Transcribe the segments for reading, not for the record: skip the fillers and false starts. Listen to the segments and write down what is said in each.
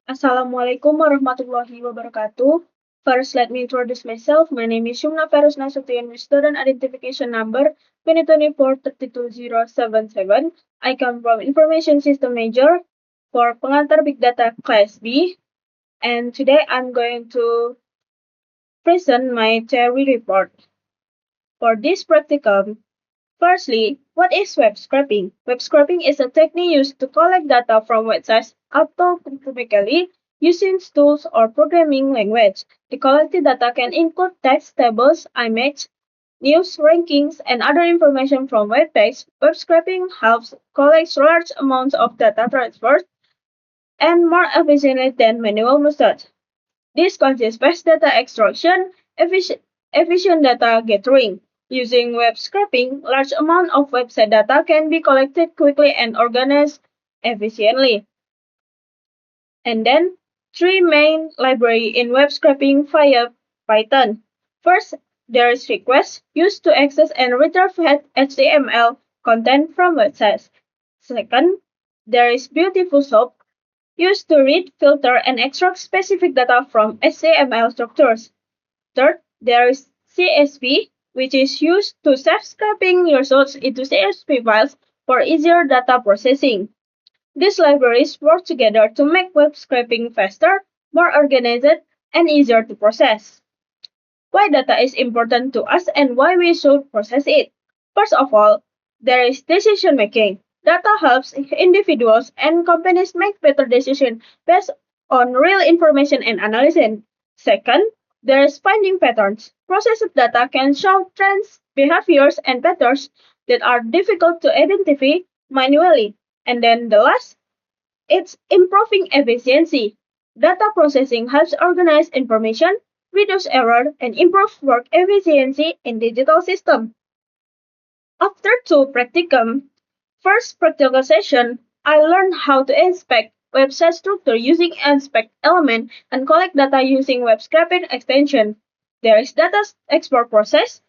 Assalamualaikum warahmatullahi wabarakatuh. First, let me introduce myself. My name is Shumna Ferus Nasution with student identification number 2024-32077. I come from Information System Major for Pengantar Big Data Class B. And today I'm going to present my theory report. For this practicum, firstly, what is web scraping? Web scraping is a technique used to collect data from websites automatically using tools or programming language. The collected data can include text, tables, images, news, rankings, and other information from web pages. Web scraping helps collect large amounts of data transfers and more efficiently than manual methods. This consists fast data extraction, efficient data gathering. Using web scraping, large amount of website data can be collected quickly and organized efficiently. And then, three main library in web scraping via Python. First, there is request used to access and retrieve HTML content from websites. Second, there is Beautiful Soup used to read, filter, and extract specific data from HTML structures. Third, there is CSV, which is used to save scraping results into CSV files for easier data processing. These libraries work together to make web scraping faster, more organized, and easier to process. Why data is important to us and why we should process it. First of all, there is decision making. Data helps individuals and companies make better decisions based on real information and analysis. Second, there is finding patterns. Processed data can show trends, behaviors, and patterns that are difficult to identify manually. And then the last, it's improving efficiency. Data processing helps organize information, reduce error, and improve work efficiency in digital systems. After two practicum, first practical session, I learned how to inspect website structure using inspect element and collect data using web scraping extension. There is data export process,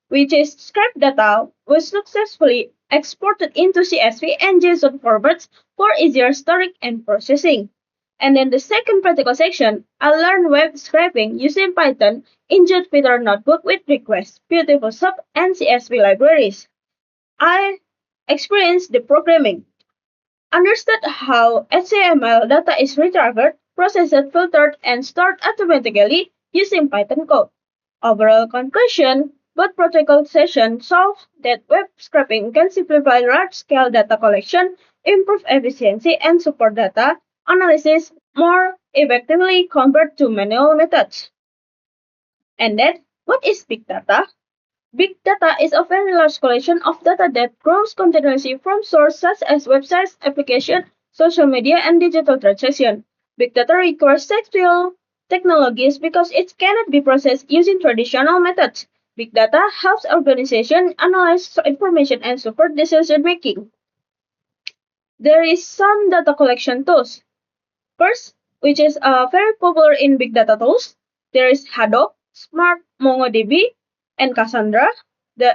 which is scraped data was successfully exported into CSV and JSON formats for easier storing and processing. And then the second practical section, I learned web scraping using Python in Jupyter Notebook with requests, Beautiful Soup, and CSV libraries. I experienced the programming, understood how HTML data is retrieved, processed, filtered, and stored automatically using Python code. Overall conclusion, both protocol sessions show that web scraping can simplify large-scale data collection, improve efficiency, and support data analysis more effectively compared to manual methods. And then, what is big data? Big data is a very large collection of data that grows continuously from sources such as websites, applications, social media, and digital transactions. Big data requires textual technologies because it cannot be processed using traditional methods. Big data helps organizations analyze information and support decision making. There is some data collection tools. First, which is very popular in big data tools, there is Hadoop, Smart, MongoDB, and Cassandra,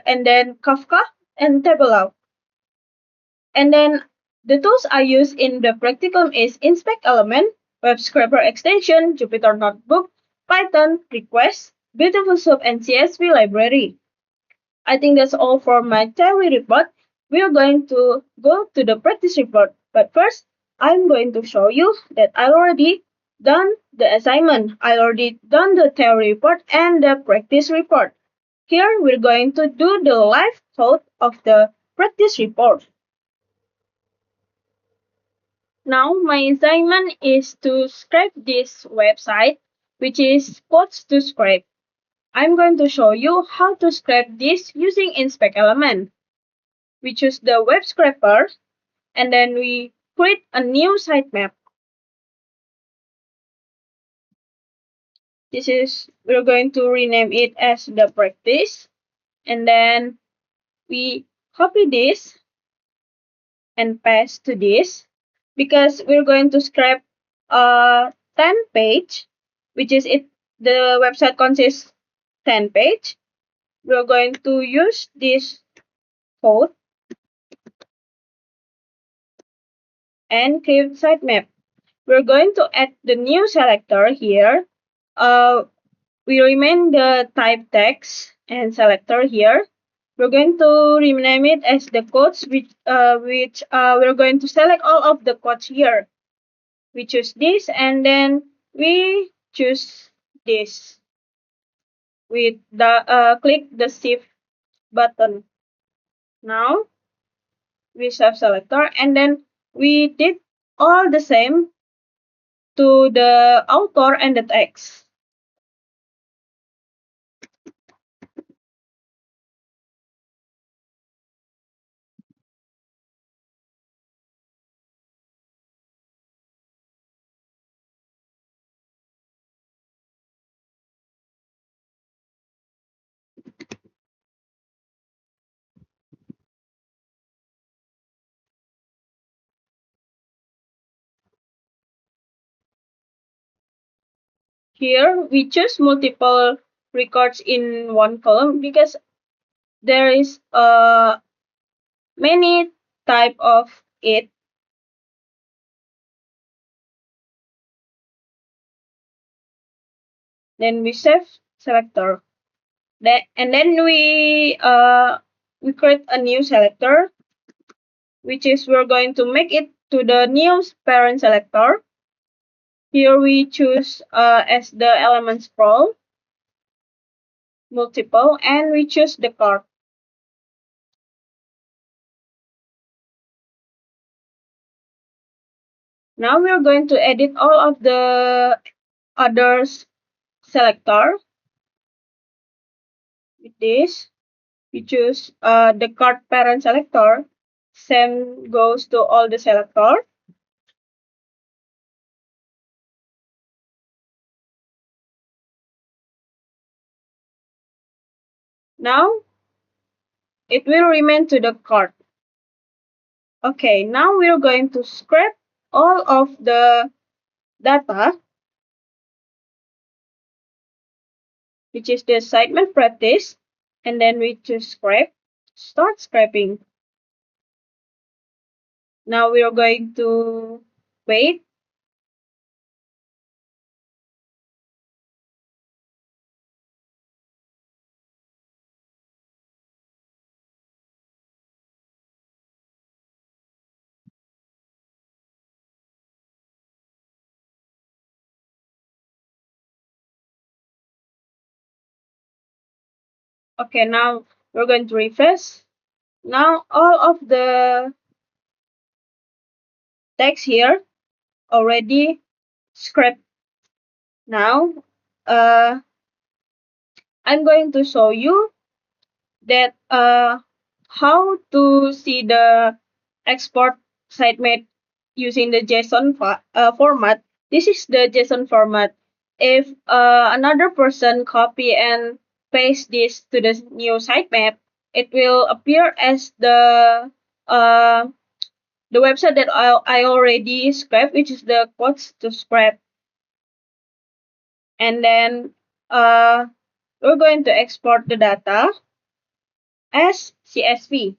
and then Kafka and Tableau. And then the tools I use in the practicum is Inspect Element, Web Scraper Extension, Jupyter Notebook, Python, Request, Beautiful Soup, and CSV library. I think that's all for my theory report. We are going to go to the practice report. But first, I'm going to show you that I already done the assignment. I already done the theory report and the practice report. Here we're going to do the live code of the practice report. Now my assignment is to scrape this website, which is Quotes to Scrape. I'm going to show you how to scrape this using Inspect Element. We choose the web scraper and then we create a new sitemap. We're going to rename it as the practice, and then we copy this and paste to this because we're going to scrape a 10 page, which is it. The website consists 10 page. We're going to use this code and create sitemap. we're going to add the new selector here. We remain the type text and selector here. We're going to rename it as the quotes, which we're going to select all of the quotes here. We choose this and then we choose this with the click the shift button. Now we save selector and then we did all the same to the author and the text. Here we choose multiple records in one column because there is many type of it. Then we save selector. And then we create a new selector, which is we're going to make it to the new parent selector. Here we choose as the element scroll, multiple, and we choose the card. Now we're going to edit all of the others selector. With this, we choose the card parent selector. Same goes to all the selector. Now it will remain to the card. Okay, now we're going to scrape all of the data, which is the assignment practice, and then we choose scrape, start scraping. Now we are going to wait. Okay, now we're going to refresh. Now all of the text here already scraped. Now I'm going to show you that how to see the export sitemap using the JSON format. This is the JSON format. If another person copy and paste this to the new sitemap, it will appear as uh, the website that I already scraped, which is the quotes to scrap. And then we're going to export the data as CSV.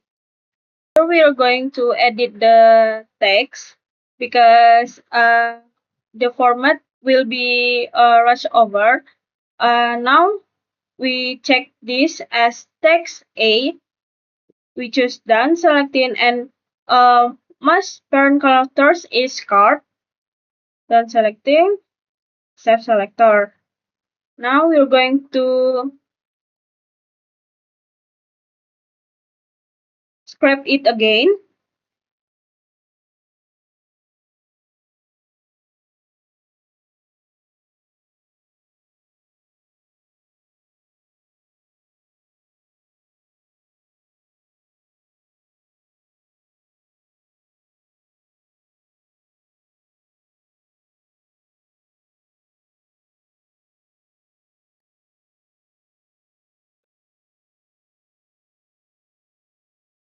Here we are going to edit the text because the format will be rushed over. Now we check this as text A. We choose done selecting and must parent characters is card. Done selecting, save selector. Now we're going to scrap it again.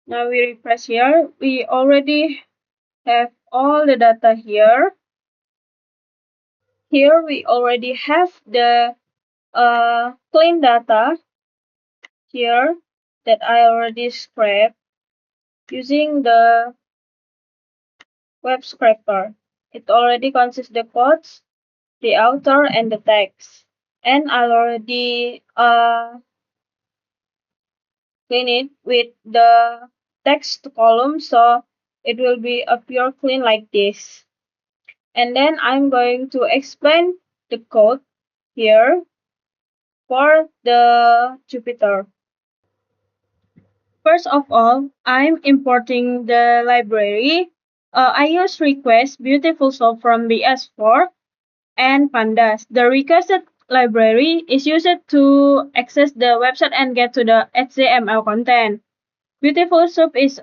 Now we refresh here. We already have all the data here. Here we already have the clean data here that I already scraped using the web scraper. It already consists the codes, the author, and the text. And I already clean it with the text column, so it will be appear clean like this. And then I'm going to explain the code here for the Jupyter. First of all, I'm importing the library. I use request beautiful soap from BS4 and pandas. The requested library is used to access the website and get to the HTML content. Beautiful soup is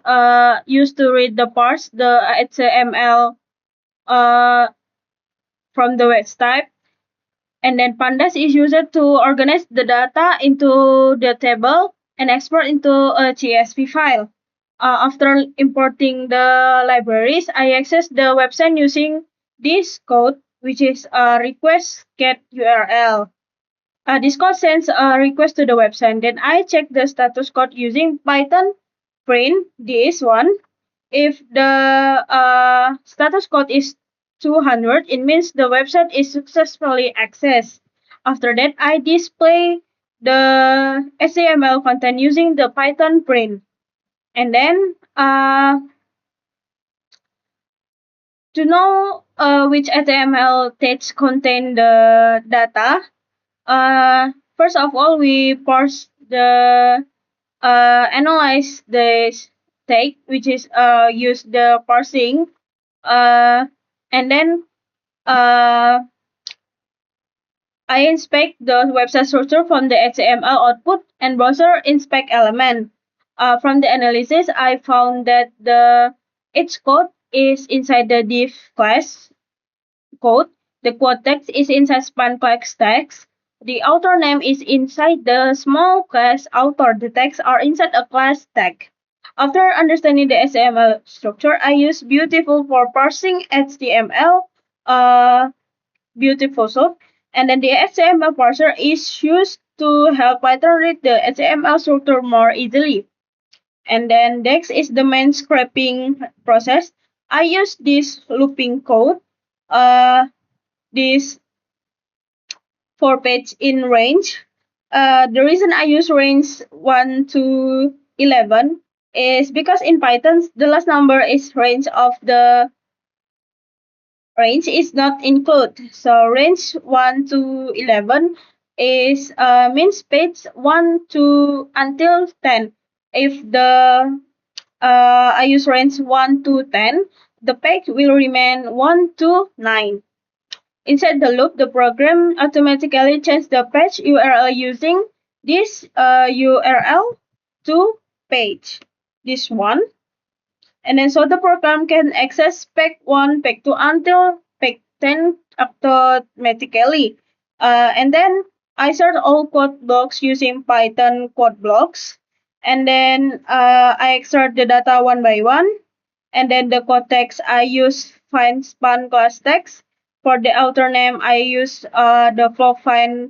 used to read the parts the HTML uh, from the website, and then pandas is used to organize the data into the table and export into a CSV file. After importing the libraries, I access the website using this code, which is request get URL. This code sends a request to the website. Then I check the status code using Python print this one. If the status code is 200, it means the website is successfully accessed. After that, I display the HTML content using the Python print. And then to know which HTML tags contain the data, first of all, we parse the analyze this tag, which is use the parsing, and then uh, I inspect the website structure from the HTML output and browser inspect element. From the analysis, I found that the each code is inside the div class code. The quote text is inside span class text. The author name is inside the small class author. The texts are inside a class tag. After understanding the HTML structure, I use Beautiful for parsing HTML. Beautiful soap. And then the HTML parser is used to help Python read the HTML structure more easily. And then next is the main scraping process. I use this looping code. This 4 page in range. The reason I use range 1 to 11 is because in Python the last number is range of the range is not included. So range 1 to 11 is means page 1 to until 10. If the I use range 1 to 10, the page will remain 1 to 9. Inside the loop, the program automatically changes the page URL using this URL to page, this one. And then so the program can access page 1, page 2 until page 10 automatically. And then I sort all code blocks using Python code blocks. And then I extract the data one by one. And then the code text I use find span class text. For the author name, I use the flow find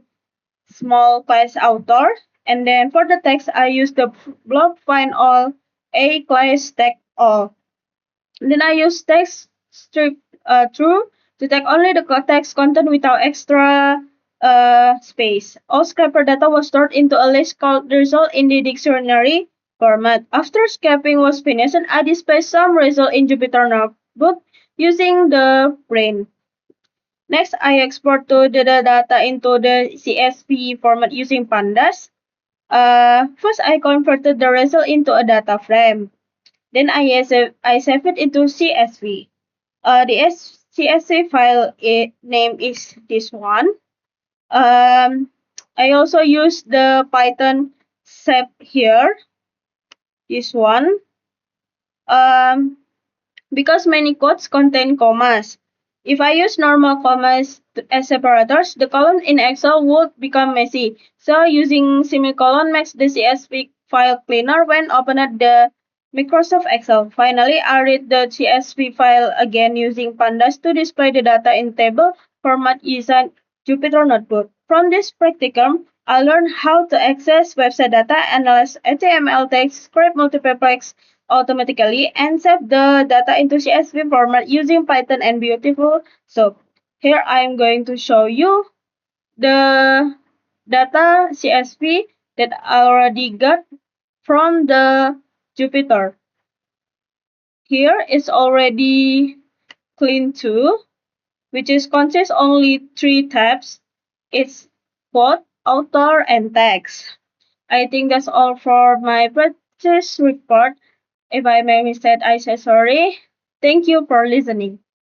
small class author. And then for the text, I use the block find all a class text all. Then I use text strip true to take only the text content without extra space. All scraper data was stored into a list called the result in the dictionary format. After scraping was finished, I display some result in Jupyter Notebook using the print. Next, I export to the data into the CSV format using pandas. First, I converted the result into a data frame. Then I save it into CSV. The CSV file name is this one. I also use the Python sep here, this one. Because many codes contain commas. If I use normal commas as separators, the column in Excel would become messy. So using semicolon makes the CSV file cleaner when opened the Microsoft Excel. Finally, I read the CSV file again using pandas to display the data in table format using Jupyter Notebook. From this practicum, I learned how to access website data, analyze HTML text, script multiplex automatically and save the data into CSV format using Python and Beautiful Soup. Here I am going to show you the data CSV that I already got from the Jupyter. Here is already clean too, which is consists only 3 tabs. It's quote, author, and text. I think that's all for my practice report. If I made mistake, I say sorry. Thank you for listening.